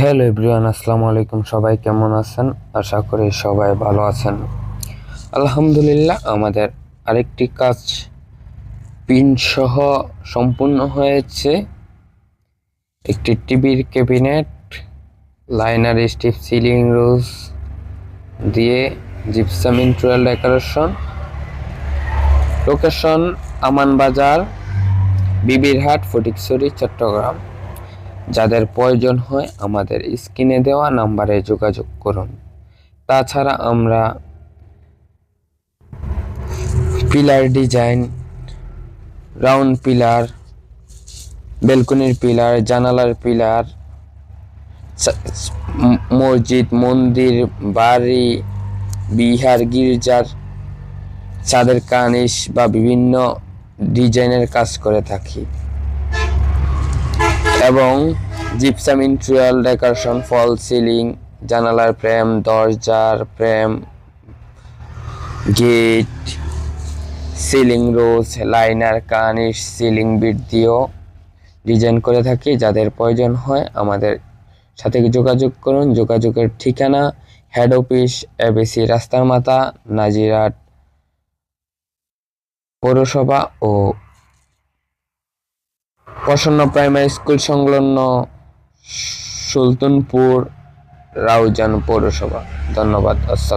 Hello everyone, আসসালামু আলাইকুম। সবাই কেমন আছেন? আশা করি সবাই ভালো আছেন। আলহামদুলিল্লাহ, আমাদের আরেকটি কাজ পিন সহ সম্পূর্ণ হয়েছে। একটি টিভির ক্যাবিনেট, লাইনার স্টিপ সিলিং রোজ দিয়ে gypsum interior decoration. Location Aman Bazar, Bibirhat, Fatikchhari, Chittagong. যাদের প্রয়োজন হয় আমাদের স্ক্রিনে দেওয়া নাম্বারে যোগাযোগ করুন। তাছাড়া আমরা পিলার ডিজাইন, রাউন্ড পিলার, বেলকনির পিলার, জানালার পিলার, মসজিদ, মন্দির, বাড়ি, বিহার, গির্জার ছাদের কার্নিশ বা বিভিন্ন ডিজাইনের কাজ করে থাকি এবং gypsum interior decoration, fall ceiling, জানালার ফ্রেম, দরজার frame, gate, ceiling rose, liner, cornice, ceiling beat দিয়েও ডিজাইন করে থাকি। যাদের প্রয়োজন হয় আমাদের সাথে যোগাযোগ করুন। যোগাযোগের ঠিকানা হেড অফিস, এবিসি রাস্তার মাথা, নাজিরহাট পৌরসভা ও প্রসন্ন প্রাইমারি স্কুল সংলগ্ন সুলতানপুর, রাউজান পৌরসভা। ধন্যবাদ। আসসালাম।